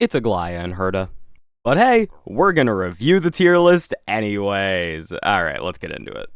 It's Aglaya and Herda. But hey, we're gonna review the tier list anyways. Alright, let's get into it.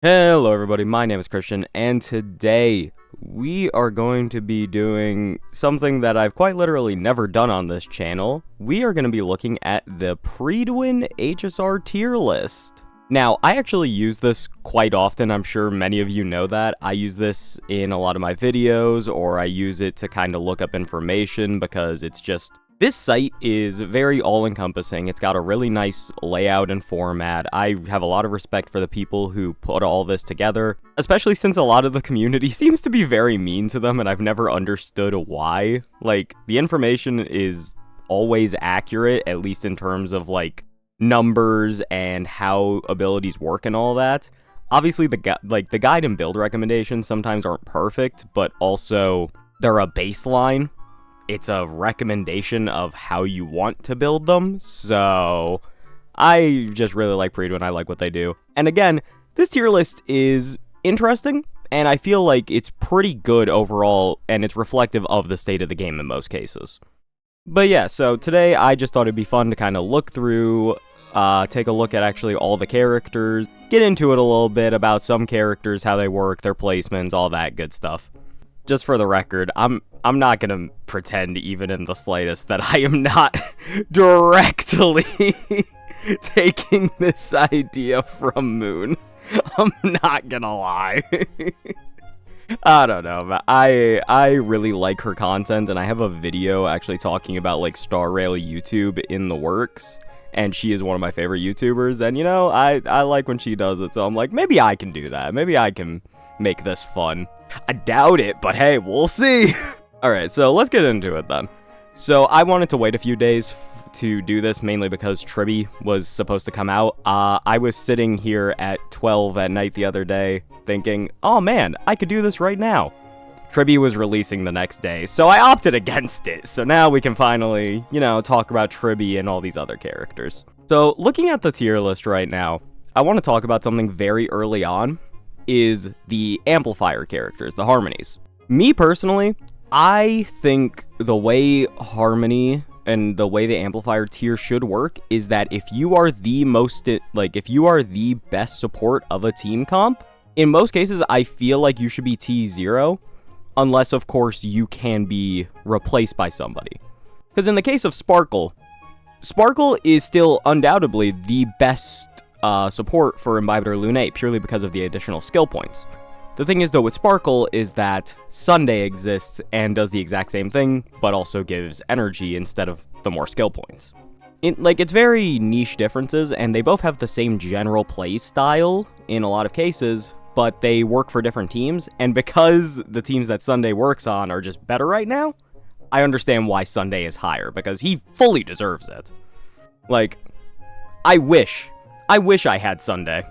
Hello everybody, my name is Christian, and today we are going to be doing something that I've quite literally never done on this channel. We are going to be looking at the pre-win HSR tier list. Now, I actually use this quite often. I'm sure many of you know that. I use this in a lot of my videos, or I use it to kind of look up information because it's just... This site is very all-encompassing. It's got a really nice layout and format. I have a lot of respect for the people who put all this together, especially since a lot of the community seems to be very mean to them, and I've never understood why. Like, the information is always accurate, at least in terms of, like, numbers and how abilities work and all that. Obviously, the guide and build recommendations sometimes aren't perfect, but also they're a baseline. It's a recommendation of how you want to build them, so I just really like pre-win. I like what they do. And again, this tier list is interesting, and I feel like it's pretty good overall, and it's reflective of the state of the game in most cases. But yeah, so today I just thought it'd be fun to kind of look through, take a look at actually all the characters, get into it a little bit about some characters, how they work, their placements, all that good stuff. Just for the record, I'm not gonna pretend even in the slightest that I am not directly taking this idea from Moon. I'm not gonna lie. I don't know, but I really like her content, and I have a video actually talking about like Star Rail YouTube in the works, and she is one of my favorite YouTubers, and you know, I like when she does it, so I'm like, maybe I can do that. Maybe I can make this fun. I doubt it, but hey, we'll see. Alright, so let's get into it then. So I wanted to wait a few days to do this, mainly because Tribby was supposed to come out. I was sitting here at 12 at night the other day thinking, oh man, I could do this right now. Tribby was releasing the next day, so I opted against it. So now we can finally, you know, talk about Tribby and all these other characters. So looking at the tier list right now, I want to talk about something very early on, is the amplifier characters, the harmonies. Me personally, I think the way harmony and the way the amplifier tier should work is that if you are the best support of a team comp, in most cases I feel like you should be T0, unless of course you can be replaced by somebody. Because in the case of Sparkle is still undoubtedly the best support for Imbibitor Lunate, purely because of the additional skill points. The thing is, though, with Sparkle is that Sunday exists and does the exact same thing, but also gives energy instead of the more skill points. It's very niche differences, and they both have the same general play style in a lot of cases, but they work for different teams, and because the teams that Sunday works on are just better right now, I understand why Sunday is higher, because he fully deserves it. Like, I wish I had Sunday.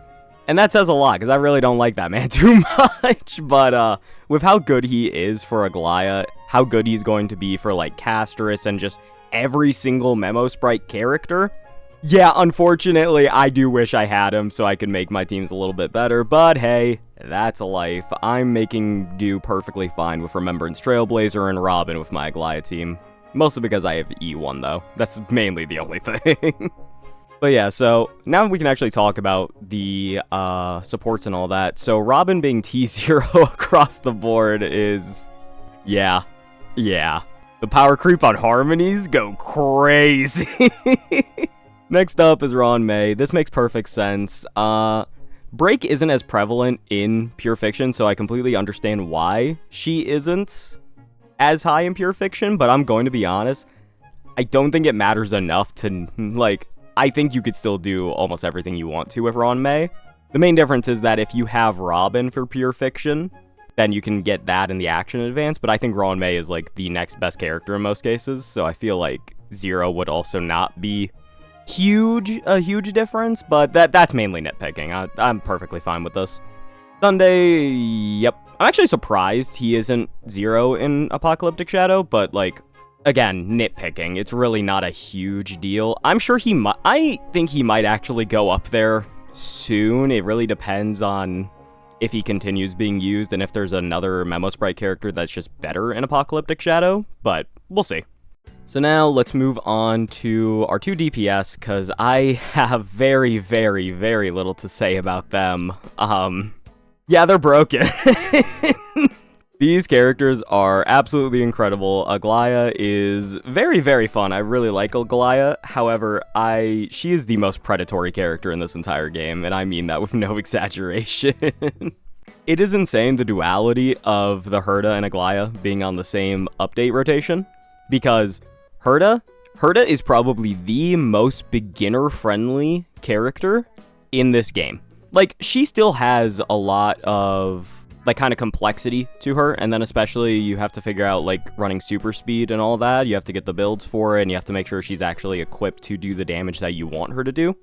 And that says a lot, because I really don't like that man too much. But with how good he is for Aglaya, how good he's going to be for, like, Casterus and just every single Memo Sprite character, yeah, unfortunately, I do wish I had him so I could make my teams a little bit better. But hey, that's a life. I'm making do perfectly fine with Remembrance Trailblazer and Robin with my Aglaya team. Mostly because I have E1, though. That's mainly the only thing. But yeah, so now we can actually talk about the supports and all that. So Robin being T0 across the board is... Yeah. The power creep on harmonies go crazy. Next up is Ron May. This makes perfect sense. Break isn't as prevalent in Pure Fiction, so I completely understand why she isn't as high in Pure Fiction, but I'm going to be honest, I don't think it matters enough to, like... I think you could still do almost everything you want to with Ron May. The main difference is that if you have Robin for Pure Fiction, then you can get that in the action advance, but I think Ron May is like the next best character in most cases, so I feel like 0 would also not be a huge difference, but that's mainly nitpicking. I'm perfectly fine with this. Sunday, yep. I'm actually surprised he isn't 0 in Apocalyptic Shadow, but like, again, nitpicking. It's really not a huge deal. I'm sure I think he might actually go up there soon. It really depends on if he continues being used and if there's another Memo Sprite character that's just better in Apocalyptic Shadow, but we'll see. So now let's move on to our two DPS, because I have very, very, very little to say about them. Yeah, they're broken. These characters are absolutely incredible. Aglaya is very, very fun. I really like Aglaya. However, she is the most predatory character in this entire game, and I mean that with no exaggeration. It is insane, the duality of the Herta and Aglaya being on the same update rotation, because Herta is probably the most beginner-friendly character in this game. Like, she still has a lot of, like, kind of complexity to her, and then especially you have to figure out, like, running super speed and all that. You have to get the builds for it, and you have to make sure she's actually equipped to do the damage that you want her to do.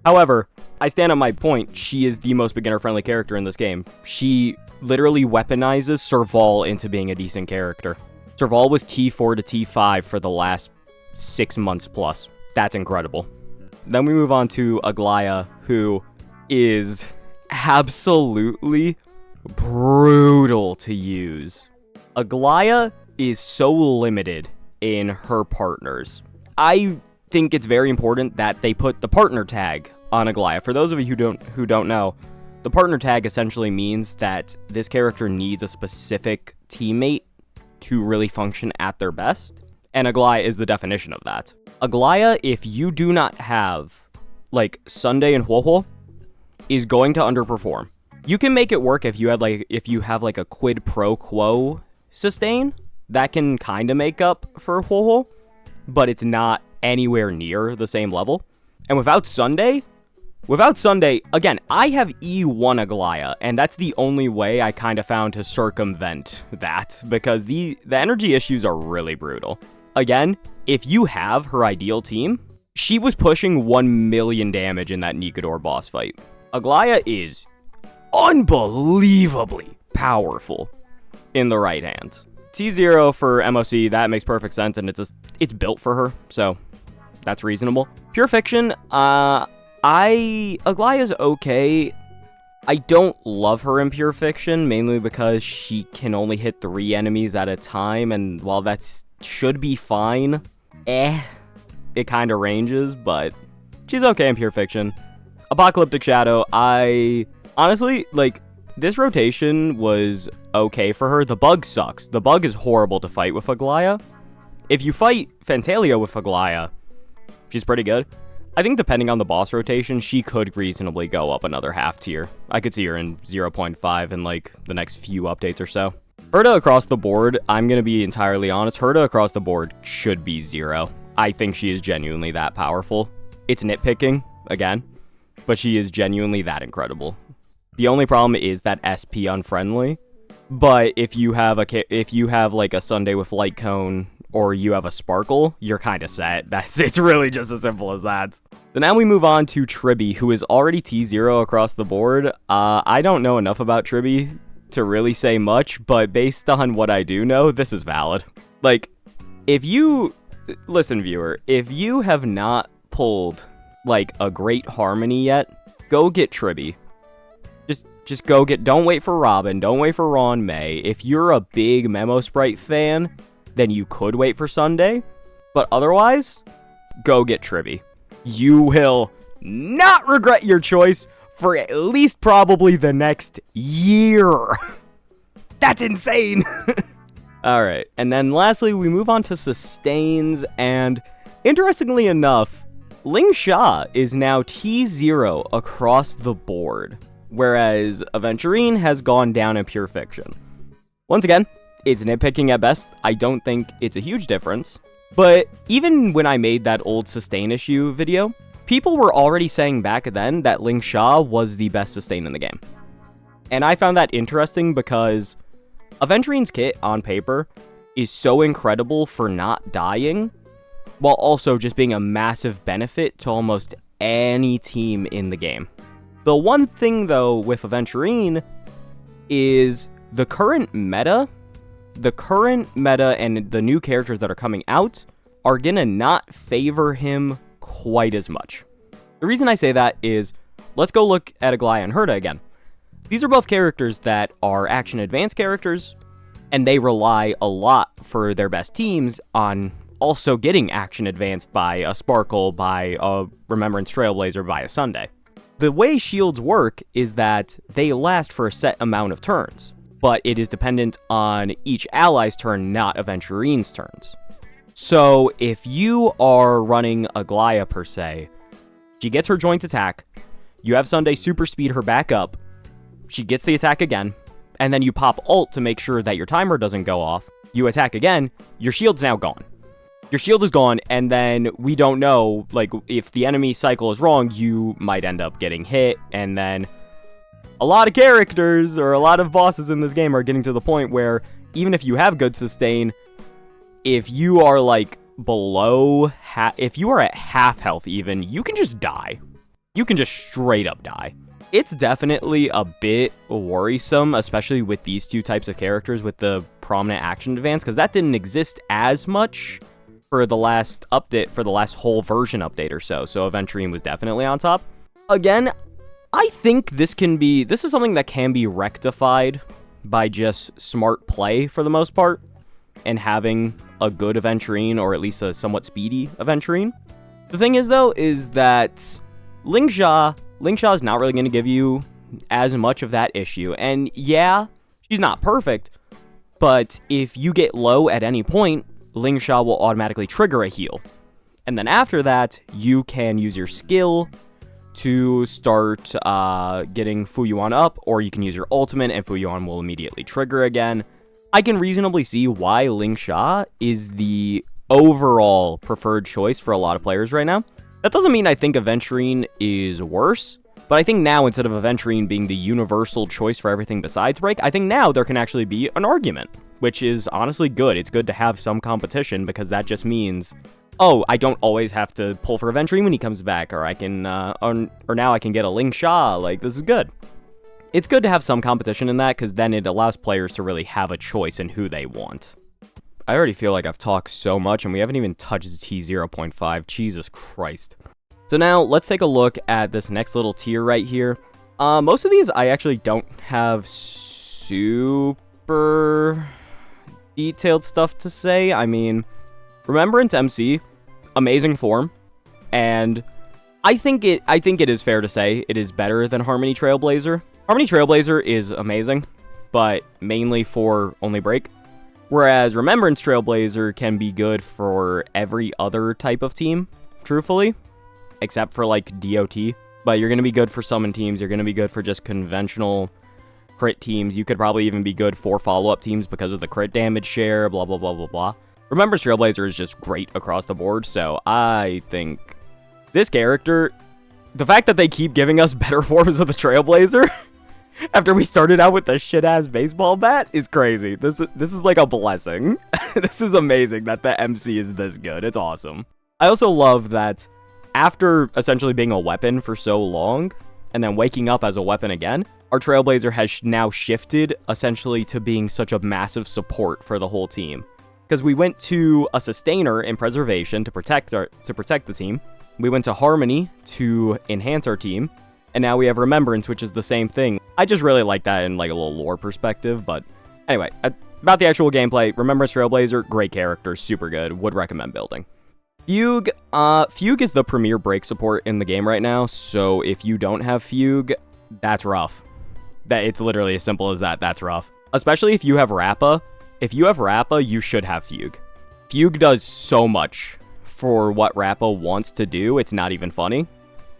However, I stand on my point, she is the most beginner-friendly character in this game. She literally weaponizes Serval into being a decent character. Serval was T4 to T5 for the last 6 months plus. That's incredible. Then we move on to Aglaya, who is absolutely brutal to use. Aglaya is so limited in her partners. I think it's very important that they put the partner tag on Aglaya. For those of you who don't know, the partner tag essentially means that this character needs a specific teammate to really function at their best, and Aglaya is the definition of that. Aglaya, if you do not have, like, Sunday and Huohuo, is going to underperform. You can make it work if you have like a quid pro quo sustain that can kind of make up for Huohuo, but it's not anywhere near the same level. And without Sunday, again, I have E1 Aglaya, and that's the only way I kind of found to circumvent that, because the energy issues are really brutal. Again, if you have her ideal team, she was pushing 1 million damage in that Nikador boss fight. Aglaya is unbelievably powerful in the right hands. T0 for MOC, that makes perfect sense, and it's built for her, so that's reasonable. Pure Fiction, Aglaya's okay. I don't love her in Pure Fiction, mainly because she can only hit 3 enemies at a time, and while that should be fine, it kind of ranges, but she's okay in Pure Fiction. Apocalyptic Shadow, I honestly, like, this rotation was okay for her. The bug sucks. The bug is horrible to fight with Aglaya. If you fight Fantalia with Aglaya, she's pretty good. I think depending on the boss rotation, she could reasonably go up another half tier. I could see her in 0.5 in, like, the next few updates or so. Herta across the board, I'm going to be entirely honest, Herta across the board should be 0. I think she is genuinely that powerful. It's nitpicking, again, but she is genuinely that incredible. The only problem is that SP unfriendly, but if you have like a Sunday with Light Cone, or you have a Sparkle, you're kind of set. It's really just as simple as that. So now we move on to Tribby, who is already T0 across the board. I don't know enough about Tribby to really say much, but based on what I do know, this is valid. Like, listen, viewer, if you have not pulled, like, a great Harmony yet, go get Tribby. Just go get, don't wait for Robin, don't wait for Ron May. If you're a big Memo Sprite fan, then you could wait for Sunday, but otherwise, go get Tribby. You will not regret your choice for at least probably the next year. That's insane. All right, and then lastly, we move on to sustains, and interestingly enough, Ling Sha is now T0 across the board, whereas Aventurine has gone down in Pure Fiction. Once again, it's nitpicking at best. I don't think it's a huge difference. But even when I made that old sustain issue video, people were already saying back then that Ling Sha was the best sustain in the game. And I found that interesting because Aventurine's kit, on paper, is so incredible for not dying, while also just being a massive benefit to almost any team in the game. The one thing, though, with Aventurine is the current meta and the new characters that are coming out are gonna not favor him quite as much. The reason I say that is, let's go look at Aglaya and Herta again. These are both characters that are action advanced characters, and they rely a lot for their best teams on also getting action advanced by a Sparkle, by a Remembrance Trailblazer, by a Sunday. The way shields work is that they last for a set amount of turns, but it is dependent on each ally's turn, not Aventurine's turns. So if you are running Aglaia per se, she gets her joint attack, you have Sunday super speed her back up, she gets the attack again, and then you pop ult to make sure that your timer doesn't go off, you attack again, your shield's now gone. Your shield is gone, and then we don't know, like, if the enemy cycle is wrong, you might end up getting hit, and then a lot of characters, or a lot of bosses in this game are getting to the point where, even if you have good sustain, if you are, like, below, if you are at half health even, you can just die. You can just straight up die. It's definitely a bit worrisome, especially with these two types of characters with the prominent action advance, because that didn't exist as much for the last update, for the last whole version update or so. So Aventurine was definitely on top. Again, I think this is something that can be rectified by just smart play for the most part, and having a good Aventurine, or at least a somewhat speedy Aventurine. The thing is, though, is that Lingsha is not really going to give you as much of that issue. And yeah, she's not perfect, but if you get low at any point, Lingsha will automatically trigger a heal. And then after that, you can use your skill to start getting Fuyuan up, or you can use your ultimate and Fuyuan will immediately trigger again. I can reasonably see why Lingsha is the overall preferred choice for a lot of players right now. That doesn't mean I think Aventurine is worse, but I think now, instead of Aventurine being the universal choice for everything besides Break, I think now there can actually be an argument, which is honestly good. It's good to have some competition, because that just means, oh, I don't always have to pull for Aventurine when he comes back, or I can, or now I can get a Lingsha. Like, this is good. It's good to have some competition in that, because then it allows players to really have a choice in who they want. I already feel like I've talked so much, and we haven't even touched T0.5. Jesus Christ. So now, let's take a look at this next little tier right here. Most of these I actually don't have super detailed stuff to say. I mean, Remembrance MC, amazing form, and I think it is fair to say it is better than Harmony Trailblazer. Harmony Trailblazer is amazing, but mainly for only Break. Whereas Remembrance Trailblazer can be good for every other type of team, truthfully, except for like DOT. But you're going to be good for summon teams, you're going to be good for just conventional crit teams. You could probably even be good for follow-up teams because of the crit damage share, blah, blah, blah, blah, blah. Remembrance Trailblazer is just great across the board, so I think this character, the fact that they keep giving us better forms of the Trailblazer after we started out with the shit-ass baseball bat is crazy. This is like a blessing. This is amazing that the MC is this good. It's awesome. I also love that after essentially being a weapon for so long, and then waking up as a weapon again, our Trailblazer has now shifted essentially to being such a massive support for the whole team. Because we went to a Sustainer in Preservation to protect the team. We went to Harmony to enhance our team. And now we have Remembrance, which is the same thing. I just really like that in like a little lore perspective. But anyway, about the actual gameplay, Remembrance Trailblazer, great character, super good, would recommend building. Fugue, Fugue is the premier break support in the game right now. So if you don't have Fugue, that's rough. It's literally as simple as that. That's rough. Especially if you have Rappa. If you have Rappa, you should have Fugue. Fugue does so much for what Rappa wants to do. It's not even funny.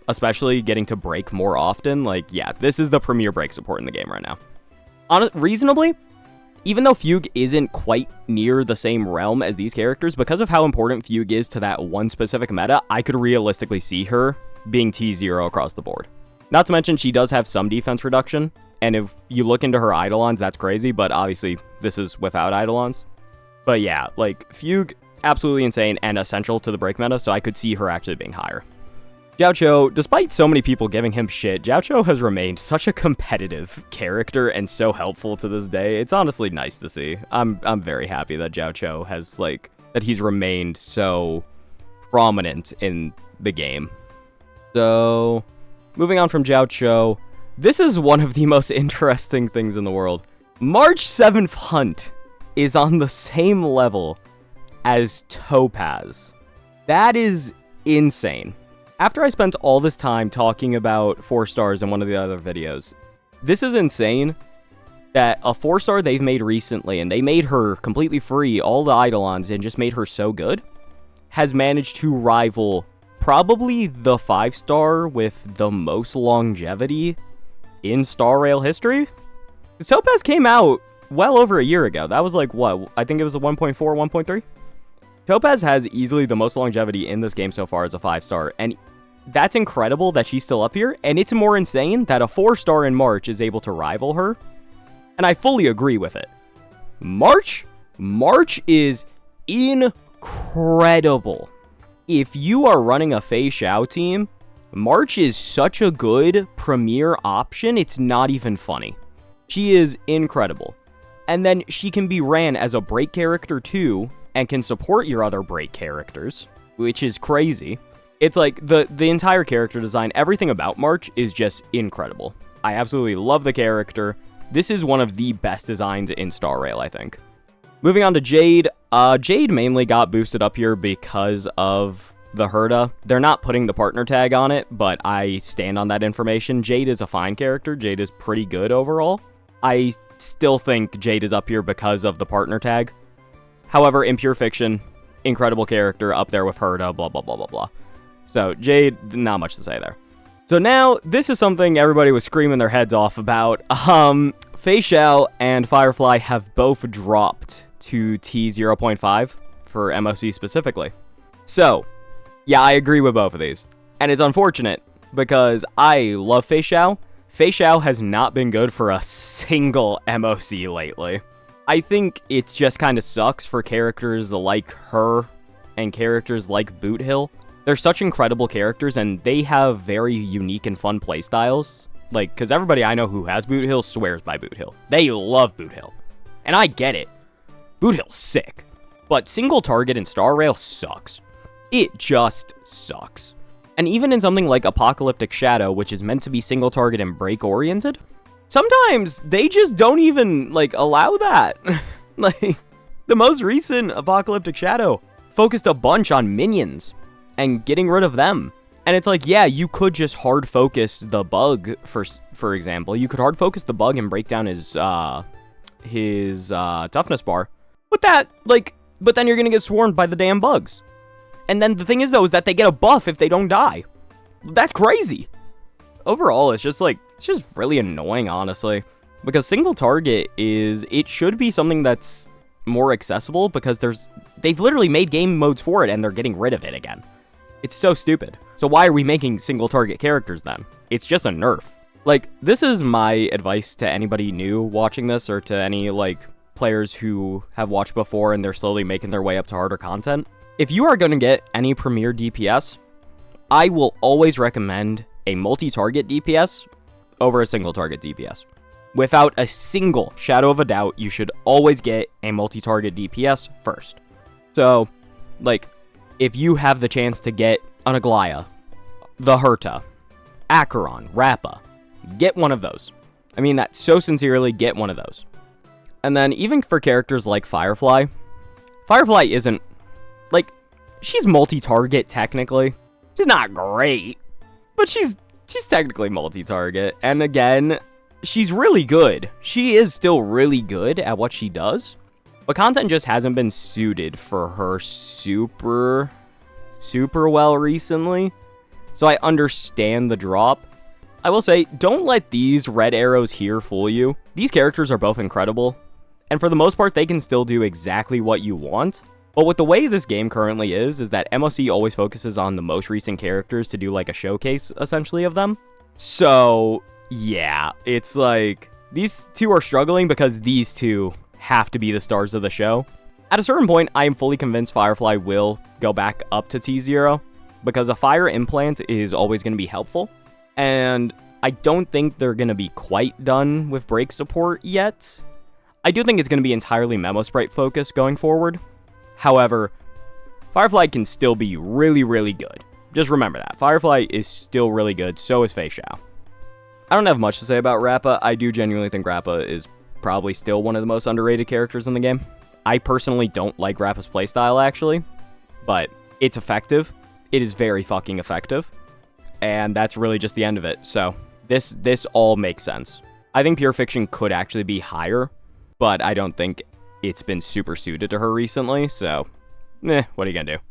Especially getting to break more often. Like, yeah, this is the premier break support in the game right now. Reasonably, even though Fugue isn't quite near the same realm as these characters, because of how important Fugue is to that one specific meta, I could realistically see her being T0 across the board. Not to mention, she does have some defense reduction, and if you look into her Eidolons, that's crazy, but obviously, this is without Eidolons. But yeah, like, Fugue, absolutely insane and essential to the break meta, so I could see her actually being higher. Jiaoqiu, despite so many people giving him shit, Jiaoqiu has remained such a competitive character and so helpful to this day. It's honestly nice to see. I'm very happy that Jiaoqiu has, like, that he's remained so prominent in the game. So, moving on from Jiaoqiu, this is one of the most interesting things in the world. March 7th Hunt is on the same level as Topaz. That is insane. After I spent all this time talking about 4 stars in one of the other videos, this is insane that a 4-star they've made recently, and they made her completely free, all the Eidolons, and just made her so good, has managed to rival probably the 5-star with the most longevity in Star Rail history. Topaz came out well over a year ago. That was like, what? I think it was a 1.4, 1.3? Topaz has easily the most longevity in this game so far as a 5-star, and that's incredible that she's still up here, and it's more insane that a 4-star in March is able to rival her, and I fully agree with it. March is incredible. If you are running a Fei Xiao team, March is such a good premier option, it's not even funny. She is incredible. And then she can be ran as a break character too, and can support your other break characters, which is crazy. It's like, the entire character design, everything about March is just incredible. I absolutely love the character. This is one of the best designs in Star Rail, I think. Moving on to Jade. Jade mainly got boosted up here because of the Herta. They're not putting the partner tag on it, but I stand on that information. Jade is a fine character. Jade is pretty good overall. I still think Jade is up here because of the partner tag. However, in pure fiction, incredible character, up there with Herta, blah, blah, blah, blah, blah. So, Jade, not much to say there. So now, this is something everybody was screaming their heads off about. Fei Xiao and Firefly have both dropped to T0.5 for MOC specifically. So, yeah, I agree with both of these. And it's unfortunate, because I love Fei Xiao. Fei Xiao has not been good for a single MOC lately. I think it just kind of sucks for characters like her and characters like BOOTHILL. They're such incredible characters, and they have very unique and fun playstyles. Like, because everybody I know who has BOOTHILL swears by BOOTHILL. They love BOOTHILL. And I get it. BOOTHILL's sick. But single target in Star Rail sucks. It just sucks. And even in something like Apocalyptic Shadow, which is meant to be single target and break oriented, sometimes they just don't even, like, allow that. Like, the most recent Apocalyptic Shadow focused a bunch on minions and getting rid of them. And it's like, yeah, you could just hard focus the bug, for example. You could hard focus the bug and break down his toughness bar. But but then you're gonna get swarmed by the damn bugs. And then the thing is, though, is that they get a buff if they don't die. That's crazy. Overall, it's just really annoying, honestly. Because single target it should be something that's more accessible, because they've literally made game modes for it and they're getting rid of it again. It's so stupid. So why are we making single target characters then? It's just a nerf. Like, this is my advice to anybody new watching this, or to any, like, players who have watched before and they're slowly making their way up to harder content. If you are going to get any premier DPS, I will always recommend a multi-target DPS over a single target DPS. Without a single shadow of a doubt, you should always get a multi-target DPS first. So, like, if you have the chance to get an Aglaya, the Herta, Acheron, Rappa, get one of those. I mean that so sincerely, get one of those. And then even for characters like Firefly isn't, like, she's multi-target technically. She's not great, but she's technically multi-target. And again, she's really good. She is still really good at what she does. But content just hasn't been suited for her super well recently. So I understand the drop. I will say, don't let these red arrows here fool you. These characters are both incredible, and for the most part, they can still do exactly what you want. But with the way this game currently is that MOC always focuses on the most recent characters to do like a showcase, essentially, of them. So, yeah, it's like, these two are struggling because these two have to be the stars of the show. At a certain point, I am fully convinced Firefly will go back up to T0, because a fire implant is always going to be helpful. And I don't think they're going to be quite done with break support yet. I do think it's going to be entirely Memo Sprite focused going forward. However, Firefly can still be really, really good. Just remember that. Firefly is still really good, so is Fei Xiao. I don't have much to say about Rappa. I do genuinely think Rappa is probably still one of the most underrated characters in the game. I personally don't like Rappa's playstyle, actually, but it's effective. It is very fucking effective, and that's really just the end of it. So this all makes sense. I think Pure Fiction could actually be higher, but I don't think it's been super suited to her recently, so what are you gonna do?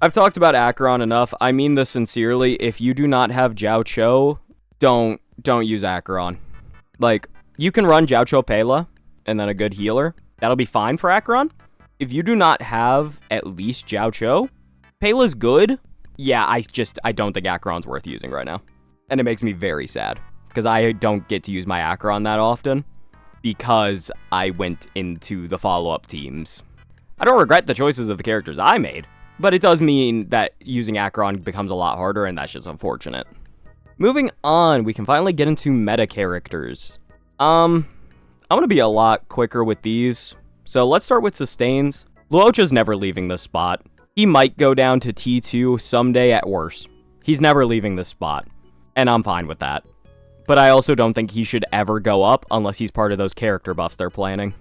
I've talked about Acheron enough. I mean this sincerely. If you do not have Jiao Cho, don't use Acheron. Like, you can run Jiao Cho Pela and then a good healer. That'll be fine for Acheron. If you do not have at least Jiao Cho, Pela's good. Yeah, I don't think Acheron's worth using right now. And it makes me very sad, because I don't get to use my Acheron that often, because I went into the follow-up teams. I don't regret the choices of the characters I made, but it does mean that using Acheron becomes a lot harder, and that's just unfortunate. Moving on, we can finally get into meta characters. I'm gonna be a lot quicker with these. So let's start with sustains. Luocha's never leaving this spot. He might go down to T2 someday at worst. He's never leaving this spot, and I'm fine with that. But I also don't think he should ever go up unless he's part of those character buffs they're planning.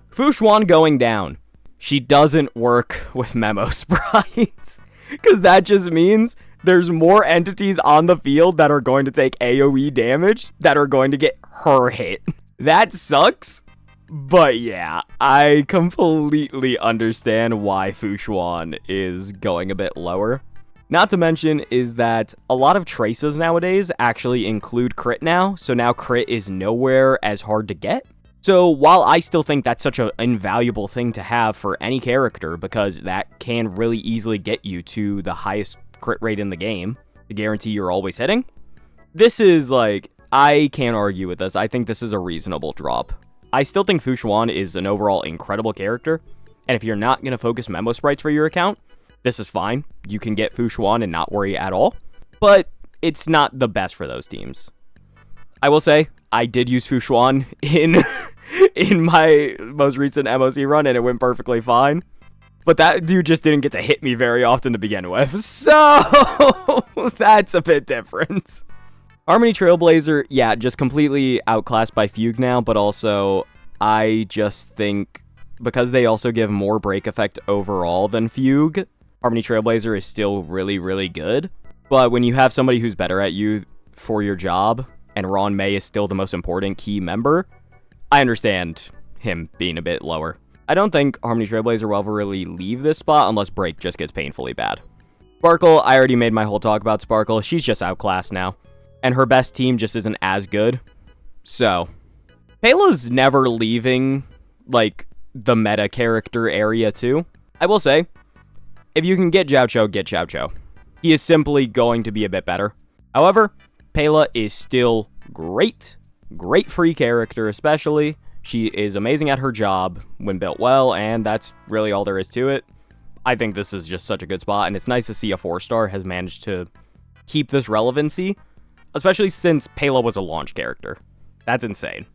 Fu Xuan going down. She doesn't work with memo sprites, because that just means there's more entities on the field that are going to take AoE damage that are going to get her hit. That sucks, but yeah, I completely understand why Fu Xuan is going a bit lower. Not to mention is that a lot of traces nowadays actually include crit now, so now crit is nowhere as hard to get. So while I still think that's such an invaluable thing to have for any character, because that can really easily get you to the highest crit rate in the game to guarantee you're always hitting, this is like, I can't argue with this. I think this is a reasonable drop. I still think Fu Xuan is an overall incredible character, and if you're not going to focus memo sprites for your account, this is fine. You can get Fu Xuan and not worry at all, but it's not the best for those teams. I will say, I did use Fu Xuan in my most recent MOC run, and it went perfectly fine. But that dude just didn't get to hit me very often to begin with, so that's a bit different. Harmony Trailblazer, yeah, just completely outclassed by Fugue now, but also, I just think, because they also give more break effect overall than Fugue, Harmony Trailblazer is still really, really good. But when you have somebody who's better at you for your job, and Ron May is still the most important key member, I understand him being a bit lower. I don't think Harmony Trailblazer will ever really leave this spot unless break just gets painfully bad. Sparkle, I already made my whole talk about Sparkle. She's just outclassed now, and her best team just isn't as good. So, Pela's never leaving, like, the meta character area too. I will say, if you can get Jiao Cho, get Jiao Cho. He is simply going to be a bit better. However, Pela is still great. Great free character, especially. She is amazing at her job when built well, and that's really all there is to it. I think this is just such a good spot, and it's nice to see a 4-star has managed to keep this relevancy, especially since Pela was a launch character. That's insane.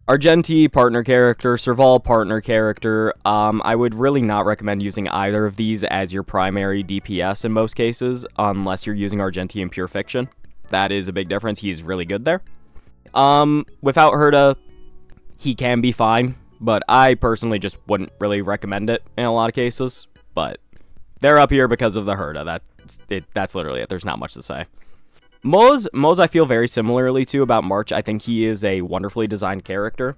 Argenti, partner character. Serval, partner character. I would really not recommend using either of these as your primary DPS in most cases, unless you're using Argenti in Pure Fiction. That is a big difference. He's really good there. Without Herta, he can be fine, but I personally just wouldn't really recommend it in a lot of cases. But they're up here because of the Herta. That's literally it. There's not much to say. Moz I feel very similarly to about March. I think he is a wonderfully designed character.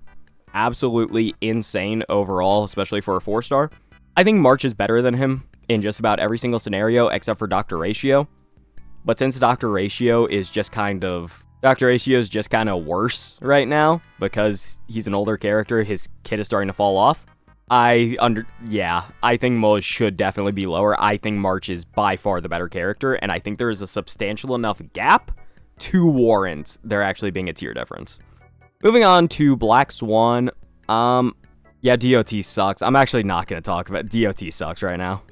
Absolutely insane overall, especially for a 4-star. I think March is better than him in just about every single scenario except for Dr. Ratio. But since Dr. Ratio is just kind of worse right now because he's an older character, his kit is starting to fall off. I think Moz should definitely be lower. I think March is by far the better character, and I think there is a substantial enough gap to warrant there actually being a tier difference. Moving on to Black Swan. Yeah, DOT sucks. I'm actually not going to talk about DOT sucks right now.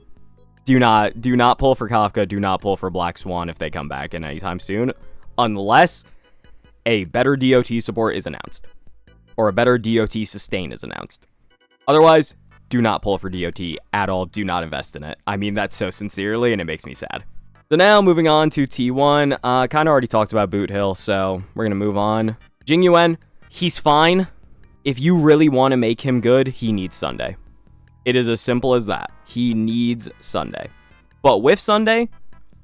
Do not pull for Kafka, do not pull for Black Swan if they come back in anytime soon, unless a better DOT support is announced, or a better DOT sustain is announced. Otherwise, do not pull for DOT at all. Do not invest in it. I mean that so sincerely, and it makes me sad. So now, moving on to T1. Kind of already talked about Boothill, so we're going to move on. Jing Yuan, he's fine. If you really want to make him good, he needs Sunday. It is as simple as that. He needs Sunday. But with Sunday,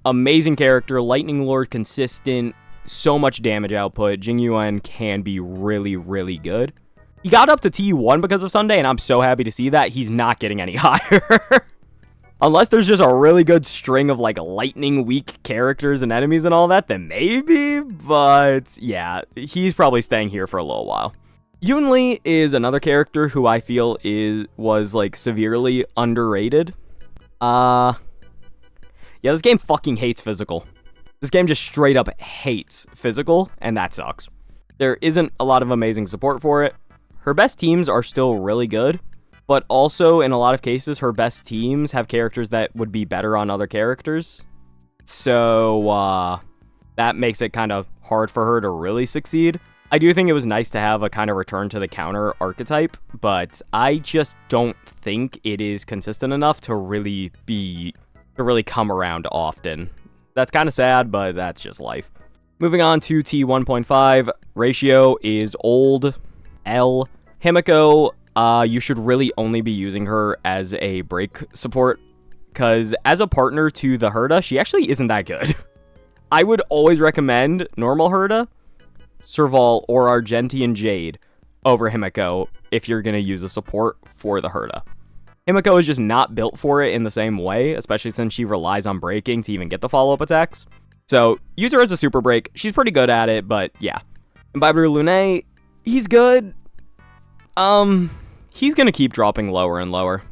amazing character, Lightning Lord, consistent, so much damage output. Jing Yuan can be really, really good. He got up to T1 because of Sunday, and I'm so happy to see that. He's not getting any higher. Unless there's just a really good string of, like, lightning weak characters and enemies and all that, then maybe. But, yeah, he's probably staying here for a little while. Yunli is another character who I feel was, like, severely underrated. Yeah, this game fucking hates physical. This game just straight up hates physical, and that sucks. There isn't a lot of amazing support for it. Her best teams are still really good, but also, in a lot of cases, her best teams have characters that would be better on other characters. So, that makes it kind of hard for her to really succeed. I do think it was nice to have a kind of return to the counter archetype, but I just don't think it is consistent enough to really come around often. That's kind of sad, but that's just life. Moving on to T1.5, Ratio is old. L. Himiko, you should really only be using her as a break support, because as a partner to the Herda, she actually isn't that good. I would always recommend normal Herda, Serval, or Argentian Jade over Himiko if you're going to use a support for the Herda. Himiko is just not built for it in the same way, especially since she relies on breaking to even get the follow-up attacks. So, use her as a super break. She's pretty good at it, but yeah. And Baibu Lune, he's good. He's going to keep dropping lower and lower.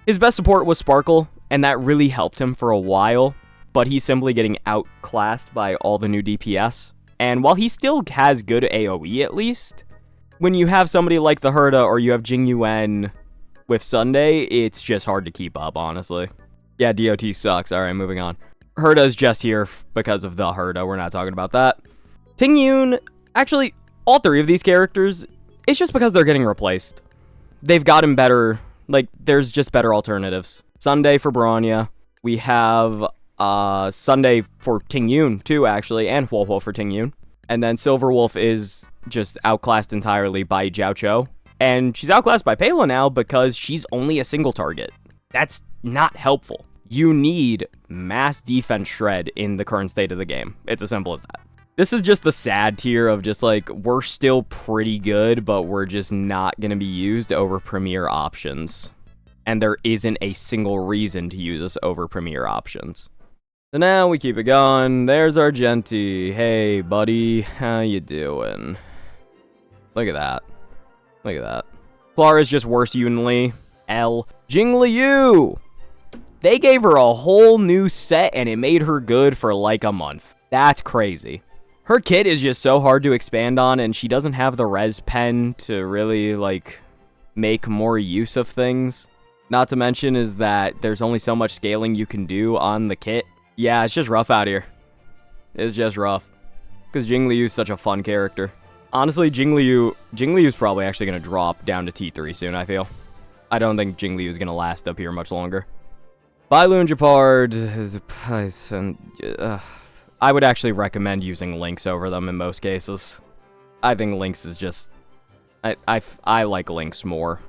His best support was Sparkle, and that really helped him for a while, but he's simply getting outclassed by all the new DPS. And while he still has good AoE at least, when you have somebody like the Herda or you have Jing Yuan with Sunday, it's just hard to keep up, honestly. Yeah, DOT sucks. Alright, moving on. Herda's just here because of the Herda. We're not talking about that. Ting Yun, actually, all three of these characters, it's just because they're getting replaced. They've gotten better, like, there's just better alternatives. Sunday for Bronya. We have Sunday for Ting Yun, too, actually, and Huohuo for Ting Yun. And then Silverwolf is just outclassed entirely by Jiao Cho. And she's outclassed by Pela now because she's only a single target. That's not helpful. You need mass defense shred in the current state of the game. It's as simple as that. This is just the sad tier of just like, we're still pretty good, but we're just not going to be used over premier options. And there isn't a single reason to use us over premier options. So now we keep it going. There's Argenti. Hey, buddy. How you doing? Look at that. Look at that. Clara's just worse Yunli. L. Jingliu! They gave her a whole new set and it made her good for like a month. That's crazy. Her kit is just so hard to expand on, and she doesn't have the res pen to really, like, make more use of things. Not to mention is that there's only so much scaling you can do on the kit. Yeah, it's just rough out here. It's just rough. Because Jingliu's such a fun character. Honestly, Jingliu's probably actually going to drop down to T3 soon, I feel. I don't think Jingliu's going to last up here much longer. Bailu and Japard, I would actually recommend using Lynx over them in most cases. I think Lynx is just... I like Lynx more.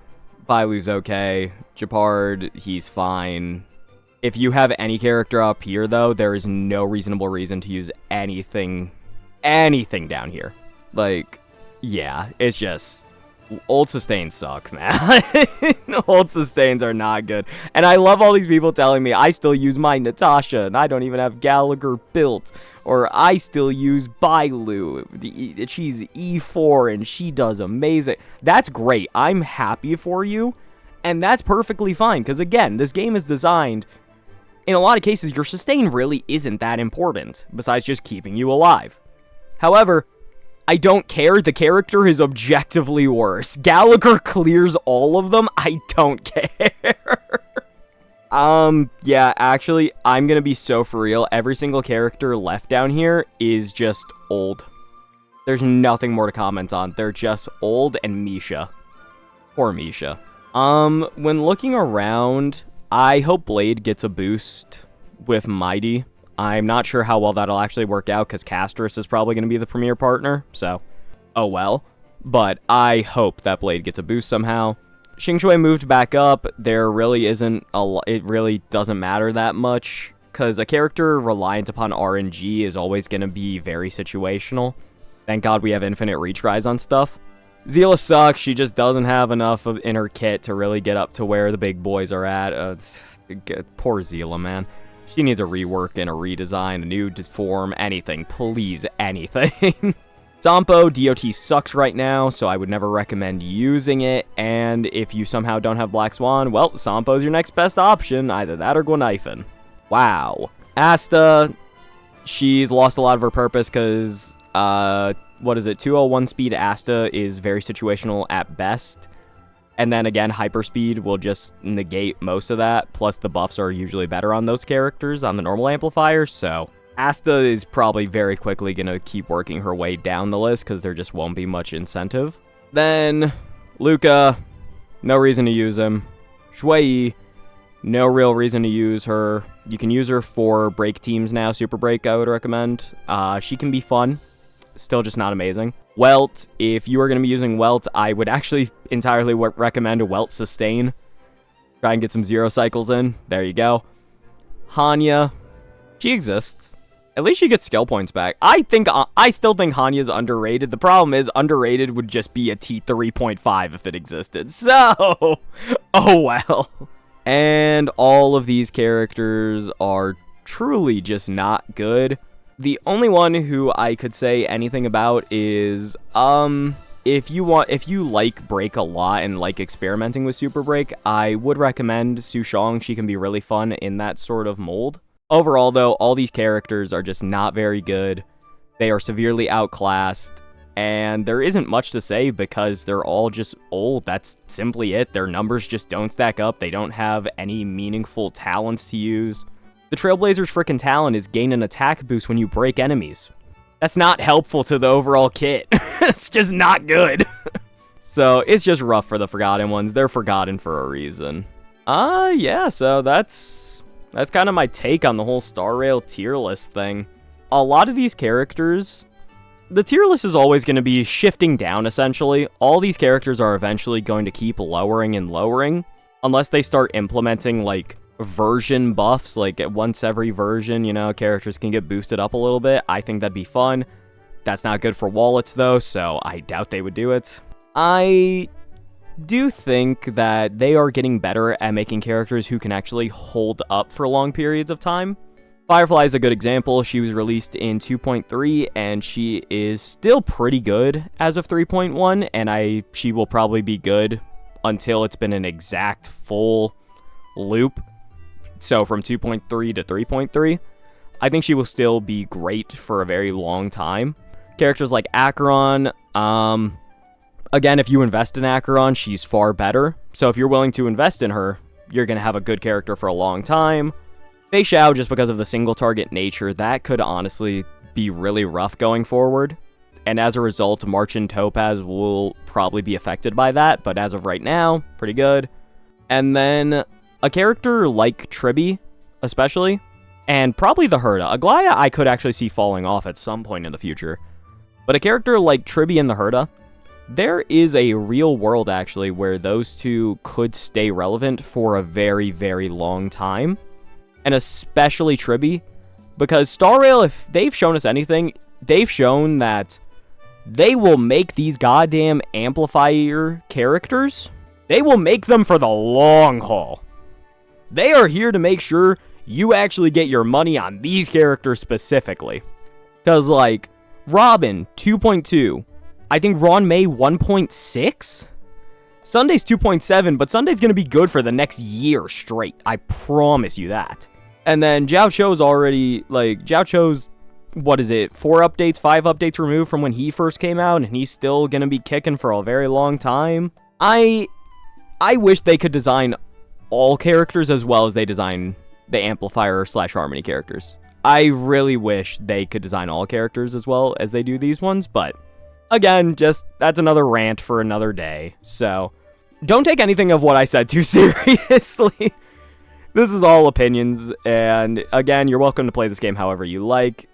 Bailu's okay. Japard, he's fine. If you have any character up here, though, there is no reasonable reason to use anything down here. Like, yeah, it's just... Old sustains suck, man. Old sustains are not good. And I love all these people telling me I still use my Natasha and I don't even have Gallagher built. Or I still use Bailu. She's E4 and she does amazing. That's great. I'm happy for you. And that's perfectly fine. Because again, this game is designed... In a lot of cases, your sustain really isn't that important. Besides just keeping you alive. However... I don't care. The character is objectively worse. Gallagher clears all of them. I don't care. Yeah, actually, I'm gonna be so for real. Every single character left down here is just old. There's nothing more to comment on. They're just old and Misha. Poor Misha. When looking around, I hope Blade gets a boost with Mighty. I'm not sure how well that'll actually work out, because Castris is probably going to be the premier partner, so, oh well. But I hope that Blade gets a boost somehow. Xingque moved back up. There really isn't it really doesn't matter that much, because a character reliant upon RNG is always going to be very situational. Thank God we have infinite retries on stuff. Zila sucks. She just doesn't have enough in her kit to really get up to where the big boys are at. Poor Zila, man. She needs a rework and a redesign, a new form, anything. Please, anything. Sampo, DOT sucks right now, so I would never recommend using it. And if you somehow don't have Black Swan, well, Sampo's your next best option. Either that or Gwenaifen. Wow. Asta, she's lost a lot of her purpose because, 201 speed Asta is very situational at best. And then again, hyperspeed will just negate most of that. Plus, the buffs are usually better on those characters on the normal amplifiers. So, Asta is probably very quickly going to keep working her way down the list because there just won't be much incentive. Then, Luca, no reason to use him. Shui, no real reason to use her. You can use her for break teams now. Super break, I would recommend. She can be fun. Still just not amazing. Welt, if you are going to be using Welt, I would actually entirely recommend a Welt Sustain. Try and get some 0 cycles in. There you go. Hanya, she exists. At least she gets skill points back. I still think Hanya's underrated. The problem is underrated would just be a T3.5 if it existed. So, oh well. And all of these characters are truly just not good. The only one who I could say anything about is, if you like Break a lot and like experimenting with Super Break, I would recommend Su Shang. She can be really fun in that sort of mold. Overall, though, all these characters are just not very good. They are severely outclassed, and there isn't much to say because they're all just old. That's simply it. Their numbers just don't stack up. They don't have any meaningful talents to use. The Trailblazer's frickin' talent is gain an attack boost when you break enemies. That's not helpful to the overall kit. It's just not good. So, it's just rough for the Forgotten ones. They're forgotten for a reason. Yeah, so that's kind of my take on the whole Star Rail tier list thing. A lot of these characters, the tier list is always going to be shifting down, essentially. All these characters are eventually going to keep lowering and lowering, unless they start implementing, like, version buffs, like once every version, characters can get boosted up a little bit. I think that'd be fun. That's not good for wallets though, so I doubt they would do it. I do think that they are getting better at making characters who can actually hold up for long periods of time. Firefly is a good example. She was released in 2.3 and she is still pretty good as of 3.1, and she will probably be good until it's been an exact full loop. So from 2.3 to 3.3, I think she will still be great for a very long time. Characters like Acheron, again, if you invest in Acheron, she's far better. So if you're willing to invest in her, you're going to have a good character for a long time. Fei Xiao, just because of the single target nature, that could honestly be really rough going forward. And as a result, March and Topaz will probably be affected by that. But as of right now, pretty good. And then a character like Tribi, especially, and probably the Herda. Aglaya, I could actually see falling off at some point in the future. But a character like Tribi and the Herda, there is a real world, actually, where those two could stay relevant for a very, very long time. And especially Tribi, because Star Rail, if they've shown us anything, they've shown that they will make these goddamn amplifier characters, they will make them for the long haul. They are here to make sure you actually get your money on these characters specifically. Because, like, Robin, 2.2. I think Ron May, 1.6? Sunday's 2.7, but Sunday's going to be good for the next year straight. I promise you that. And then Zhao Cho's already, Zhao Cho's, 4 updates, 5 updates removed from when he first came out, and he's still going to be kicking for a very long time. I wish they could design all characters as well as they design the amplifier / harmony characters. I really wish they could design all characters as well as they do these ones, but again, that's another rant for another day. So don't take anything of what I said too seriously. This is all opinions, and again, you're welcome to play this game however you like.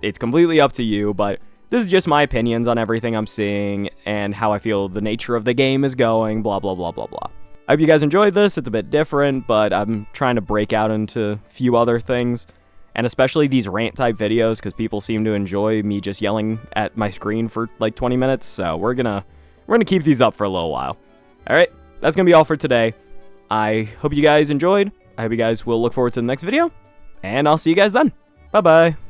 It's completely up to you, but this is just my opinions on everything I'm seeing and how I feel the nature of the game is going, blah blah blah blah blah. I hope you guys enjoyed this. It's a bit different, but I'm trying to break out into a few other things, and especially these rant-type videos, because people seem to enjoy me just yelling at my screen for like 20 minutes, so we're gonna keep these up for a little while. Alright, that's gonna be all for today. I hope you guys enjoyed. I hope you guys will look forward to the next video, and I'll see you guys then. Bye-bye.